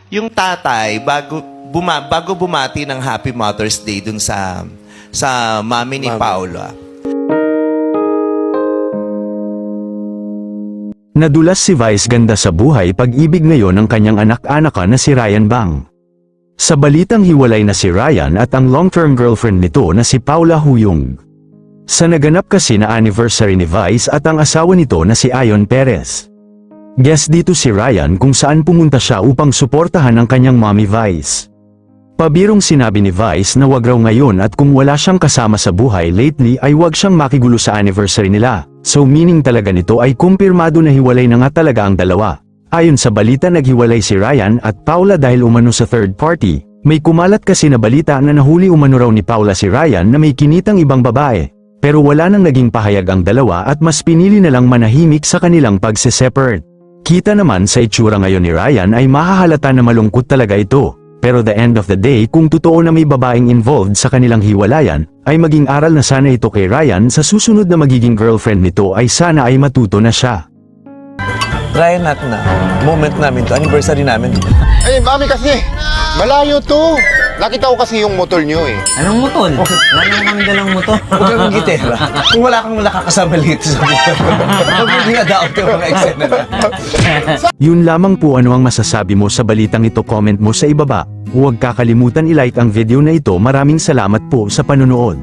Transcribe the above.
yung tatay, bago bumati ng Happy Mother's Day dun sa mami ni Paula. Nadulas si Vice ganda sa buhay pag-ibig ngayon ng kanyang anak-anakan na si Ryan Bang. Sa balitang hiwalay na si Ryan at ang long-term girlfriend nito na si Paula Huyong. Sa naganap kasi na anniversary ni Vice at ang asawa nito na si Ayon Perez. Guest dito si Ryan kung saan pumunta siya upang suportahan ang kanyang mommy Vice. Pabirong sinabi ni Vice na wag raw ngayon at kung wala siyang kasama sa buhay lately ay wag siyang makigulo sa anniversary nila. So meaning talaga nito ay kumpirmado na hiwalay na nga talaga ang dalawa. Ayon sa balita naghiwalay si Ryan at Paula dahil umano sa third party. May kumalat kasi na balita na nahuli umano raw ni Paula si Ryan na may kinitang ibang babae. Pero wala nang naging pahayag ang dalawa at mas pinili na lang manahimik sa kanilang pagse-separate. Kita naman sa itsura ngayon ni Ryan ay mahahalata na malungkot talaga ito. Pero the end of the day kung totoo na may babaeng involved sa kanilang hiwalayan, ay maging aral na sana ito kay Ryan sa susunod na magiging girlfriend nito ay sana ay matuto na siya. Ryan, natin na. Moment namin to. Anniversary namin. Eh, mami kasi, malayo to. Nakita ko kasi yung motor nyo eh. Anong motor? Wala naman kami dalang motor. Huwag kang gitera. Kung wala kang nakakasama dito sa buhay. Huwag mo dinadaot yung mga eksena na. Yun lamang po ano ang masasabi mo sa balitang ito, comment mo sa ibaba. Huwag kakalimutan i-like ang video na ito. Maraming salamat po sa panonood.